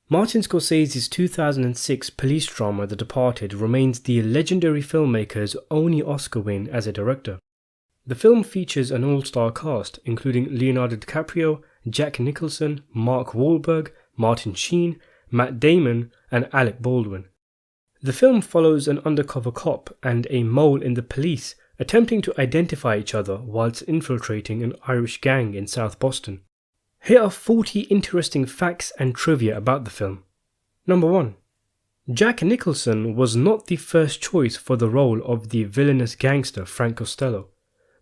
Martin Scorsese's 2006 police drama The Departed remains the legendary filmmaker's only Oscar win as a director. The film features an all-star cast including Leonardo Dicaprio, Jack Nicholson, Mark Wahlberg, Martin Sheen, Matt Damon, and Alec Baldwin. The film follows an undercover cop and a mole in the police attempting to identify each other whilst infiltrating an Irish gang in South Boston. Here are 40 interesting facts and trivia about the film. Number 1. Jack Nicholson was not the first choice for the role of the villainous gangster Frank Costello.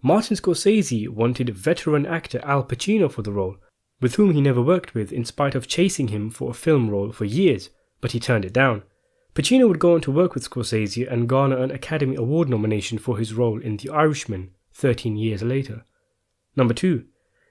Martin Scorsese wanted veteran actor Al Pacino for the role, with whom he never worked with in spite of chasing him for a film role for years, but he turned it down. Pacino would go on to work with Scorsese and garner an Academy Award nomination for his role in The Irishman 13 years later. Number 2.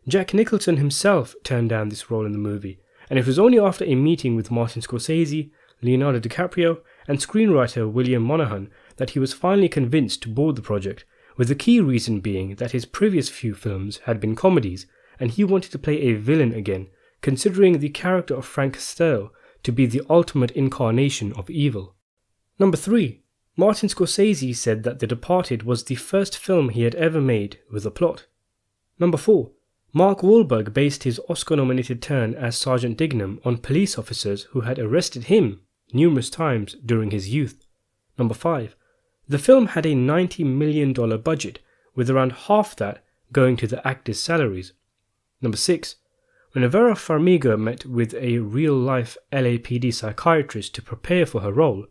Jack Nicholson himself turned down this role in the movie, and it was only after a meeting with Martin Scorsese, Leonardo DiCaprio, and screenwriter William Monahan that he was finally convinced to board the project, with the key reason being that his previous few films had been comedies, and he wanted to play a villain again, considering the character of Frank Costello to be the ultimate incarnation of evil. Number 3. Martin Scorsese said that The Departed was the first film he had ever made with a plot. Number 4. Mark Wahlberg based his Oscar-nominated turn as Sergeant Dignam on police officers who had arrested him numerous times during his youth. Number 5. The film had a $90 million budget, with around half that going to the actors' salaries. Number 6. When Vera Farmiga met with a real-life LAPD psychiatrist to prepare for her role,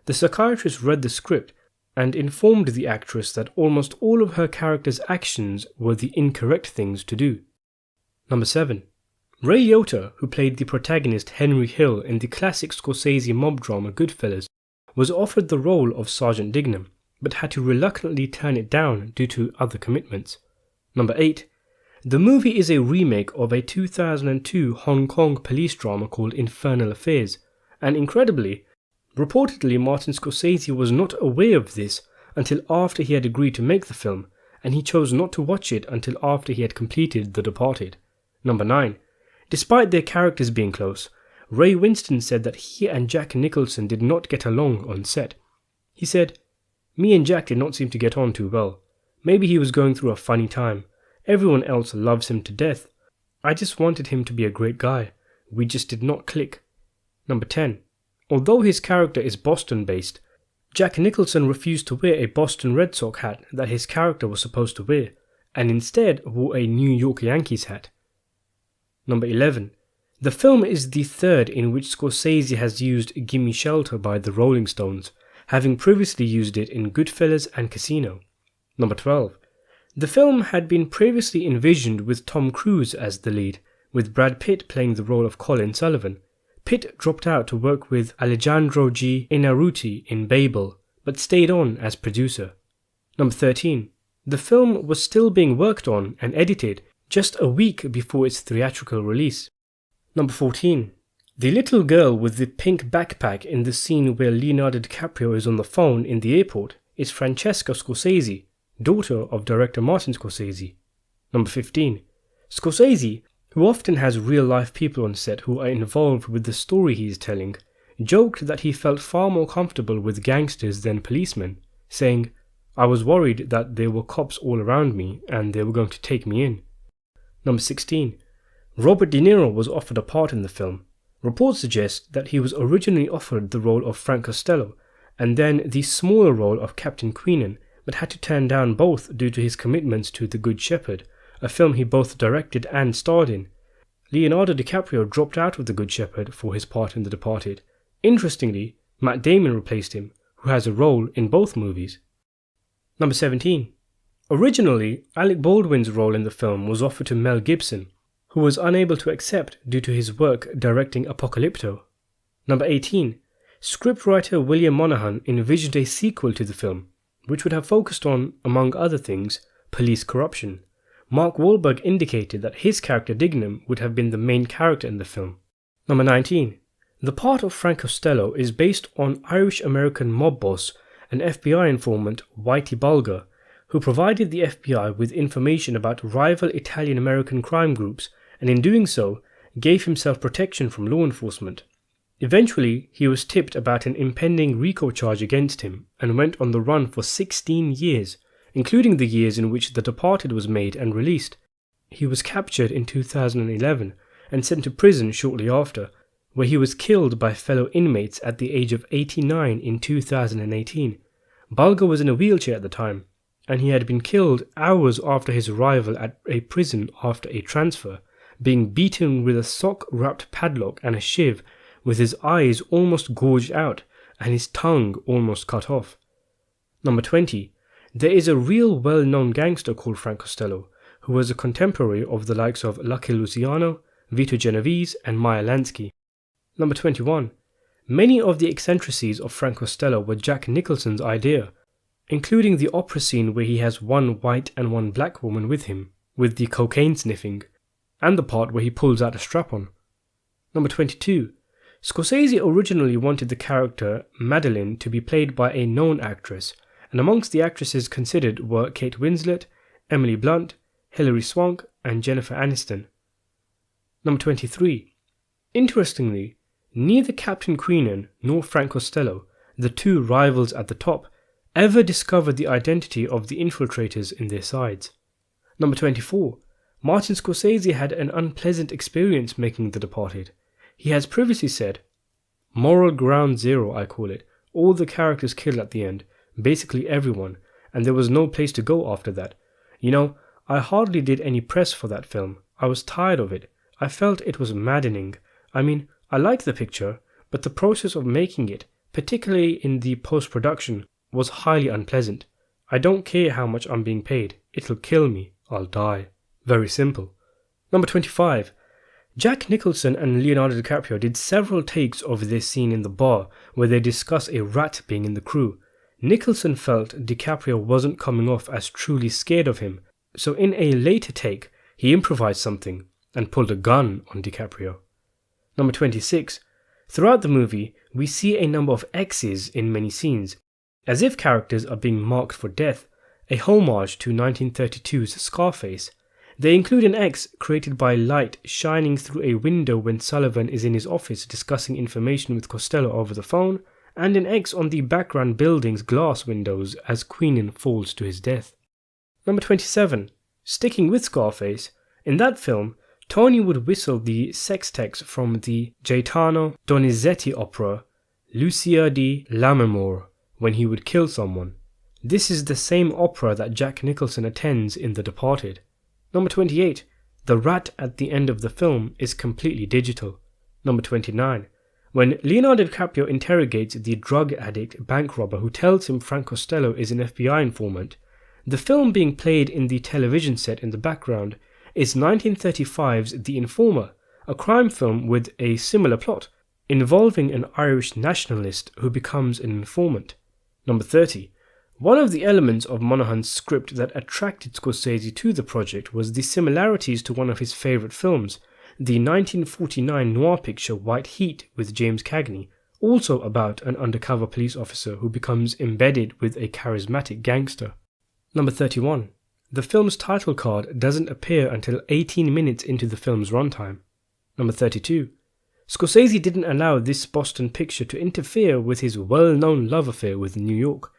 the psychiatrist read the script and informed the actress that almost all of her character's actions were the incorrect things to do. Number 7. Ray Liotta, who played the protagonist Henry Hill in the classic Scorsese mob drama Goodfellas, was offered the role of Sergeant Dignam, but had to reluctantly turn it down due to other commitments. Number 8. The movie is a remake of a 2002 Hong Kong police drama called Infernal Affairs, and incredibly, reportedly Martin Scorsese was not aware of this until after he had agreed to make the film, and he chose not to watch it until after he had completed The Departed. Number 9. Despite their characters being close, Ray Winston said that he and Jack Nicholson did not get along on set. He said, "Me and Jack did not seem to get on too well. Maybe he was going through a funny time. Everyone else loves him to death. I just wanted him to be a great guy. We just did not click." Number 10. Although his character is Boston-based, Jack Nicholson refused to wear a Boston Red Sox hat that his character was supposed to wear, and instead wore a New York Yankees hat. Number 11. The film is the third in which Scorsese has used Gimme Shelter by the Rolling Stones, having previously used it in Goodfellas and Casino. Number 12. The film had been previously envisioned with Tom Cruise as the lead, with Brad Pitt playing the role of Colin Sullivan. Pitt dropped out to work with Alejandro G. Inarritu in Babel, but stayed on as producer. Number 13. The film was still being worked on and edited just a week before its theatrical release. Number 14. The little girl with the pink backpack in the scene where Leonardo DiCaprio is on the phone in the airport is Francesca Scorsese, daughter of director Martin Scorsese. Number 15. Scorsese, who often has real-life people on set who are involved with the story he is telling, joked that he felt far more comfortable with gangsters than policemen, saying, "I was worried that there were cops all around me and they were going to take me in." Number 16. Robert De Niro was offered a part in the film. Reports suggest that he was originally offered the role of Frank Costello and then the smaller role of Captain Queenan, but had to turn down both due to his commitments to The Good Shepherd, a film he both directed and starred in. Leonardo DiCaprio dropped out of The Good Shepherd for his part in The Departed. Interestingly, Matt Damon replaced him, who has a role in both movies. Number 17. Originally, Alec Baldwin's role in the film was offered to Mel Gibson, who was unable to accept due to his work directing Apocalypto. Number 18. Scriptwriter William Monahan envisioned a sequel to the film, which would have focused on, among other things, police corruption. Mark Wahlberg indicated that his character Dignam would have been the main character in the film. Number 19. The part of Frank Costello is based on Irish-American mob boss and FBI informant Whitey Bulger, who provided the FBI with information about rival Italian-American crime groups and in doing so gave himself protection from law enforcement. Eventually, he was tipped about an impending RICO charge against him and went on the run for 16 years, including the years in which The Departed was made and released. He was captured in 2011 and sent to prison shortly after, where he was killed by fellow inmates at the age of 89 in 2018. Bulger was in a wheelchair at the time, and he had been killed hours after his arrival at a prison after a transfer, being beaten with a sock-wrapped padlock and a shiv, with his eyes almost gouged out and his tongue almost cut off. Number 20. There is a real well-known gangster called Frank Costello, who was a contemporary of the likes of Lucky Luciano, Vito Genovese and Meyer Lansky. Number 21. Many of the eccentricities of Frank Costello were Jack Nicholson's idea, including the opera scene where he has one white and one black woman with him, with the cocaine sniffing, and the part where he pulls out a strap-on. Number 22. Scorsese originally wanted the character Madeline to be played by a known actress, and amongst the actresses considered were Kate Winslet, Emily Blunt, Hilary Swank, and Jennifer Aniston. Number 23. Interestingly, neither Captain Queenan nor Frank Costello, the two rivals at the top, ever discovered the identity of the infiltrators in their sides. Number 24. Martin Scorsese had an unpleasant experience making The Departed. He has previously said, "Moral ground zero, I call it. All the characters killed at the end, basically everyone, and there was no place to go after that. I hardly did any press for that film. I was tired of it. I felt it was maddening. I like the picture, but the process of making it, particularly in the post-production, was highly unpleasant. I don't care how much I'm being paid. It'll kill me. I'll die. Very simple." Number 25. Jack Nicholson and Leonardo DiCaprio did several takes of this scene in the bar where they discuss a rat being in the crew. Nicholson felt DiCaprio wasn't coming off as truly scared of him, so in a later take, he improvised something and pulled a gun on DiCaprio. Number 26. Throughout the movie, we see a number of X's in many scenes, as if characters are being marked for death, a homage to 1932's Scarface. They include an X created by light shining through a window when Sullivan is in his office discussing information with Costello over the phone, and an X on the background building's glass windows as Queenan falls to his death. Number 27. Sticking with Scarface, in that film, Tony would whistle the sextex from the Gaetano Donizetti opera Lucia di Lammermoor when he would kill someone. This is the same opera that Jack Nicholson attends in The Departed. Number 28. The rat at the end of the film is completely digital. Number 29. When Leonardo DiCaprio interrogates the drug addict bank robber who tells him Frank Costello is an FBI informant, the film being played in the television set in the background is 1935's The Informer, a crime film with a similar plot, involving an Irish nationalist who becomes an informant. Number 30. One of the elements of Monahan's script that attracted Scorsese to the project was the similarities to one of his favourite films, the 1949 noir picture White Heat with James Cagney, also about an undercover police officer who becomes embedded with a charismatic gangster. Number 31. The film's title card doesn't appear until 18 minutes into the film's runtime. Number 32. Scorsese didn't allow this Boston picture to interfere with his well-known love affair with New York,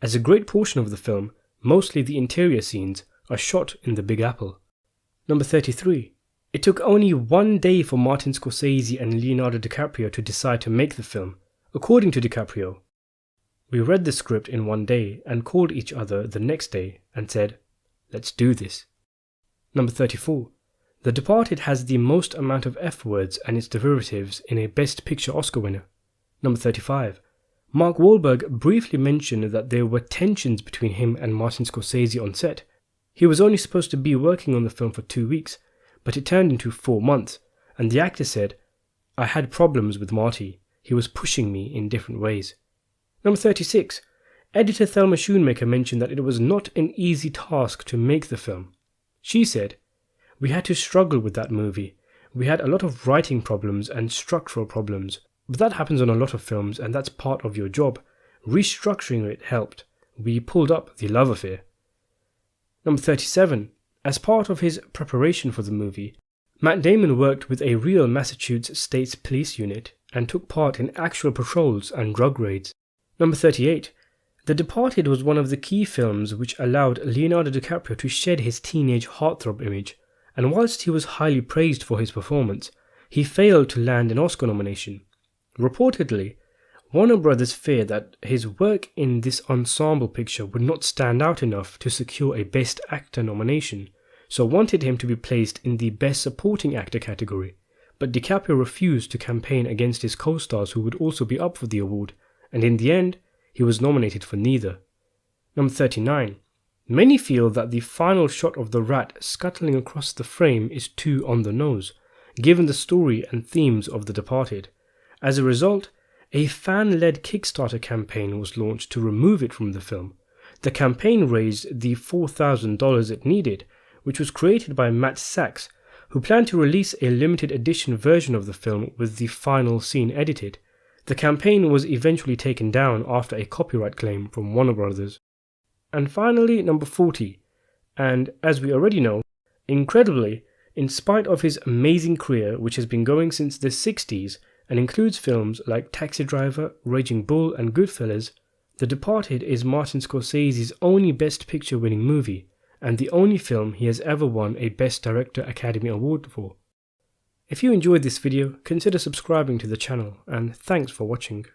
as a great portion of the film, mostly the interior scenes, are shot in the Big Apple. Number 33. It took only 1 day for Martin Scorsese and Leonardo DiCaprio to decide to make the film. According to DiCaprio, "We read the script in 1 day and called each other the next day and said, 'Let's do this.'" Number 34. The Departed has the most amount of F-words and its derivatives in a Best Picture Oscar winner. Number 35. Mark Wahlberg briefly mentioned that there were tensions between him and Martin Scorsese on set. He was only supposed to be working on the film for 2 weeks, but it turned into 4 months, and the actor said, "I had problems with Marty. He was pushing me in different ways." Number 36. Editor Thelma Schoonmaker mentioned that it was not an easy task to make the film. She said, "We had to struggle with that movie. We had a lot of writing problems and structural problems, but that happens on a lot of films and that's part of your job. Restructuring it helped. We pulled up the love affair." Number 37. As part of his preparation for the movie, Matt Damon worked with a real Massachusetts State Police unit and took part in actual patrols and drug raids. Number 38. The Departed was one of the key films which allowed Leonardo DiCaprio to shed his teenage heartthrob image, and whilst he was highly praised for his performance, he failed to land an Oscar nomination. Reportedly, Warner Brothers feared that his work in this ensemble picture would not stand out enough to secure a Best Actor nomination, so wanted him to be placed in the Best Supporting Actor category, but DiCaprio refused to campaign against his co-stars who would also be up for the award, and in the end, he was nominated for neither. Number 39. Many feel that the final shot of the rat scuttling across the frame is too on the nose, given the story and themes of The Departed. As a result, a fan-led Kickstarter campaign was launched to remove it from the film. The campaign raised the $4,000 it needed, which was created by Matt Sachs, who planned to release a limited edition version of the film with the final scene edited. The campaign was eventually taken down after a copyright claim from Warner Brothers. And finally, number 40. And as we already know, incredibly, in spite of his amazing career, which has been going since the 60s and includes films like Taxi Driver, Raging Bull and Goodfellas, The Departed is Martin Scorsese's only Best Picture winning movie, and the only film he has ever won a Best Director Academy Award for. If you enjoyed this video, consider subscribing to the channel, and thanks for watching.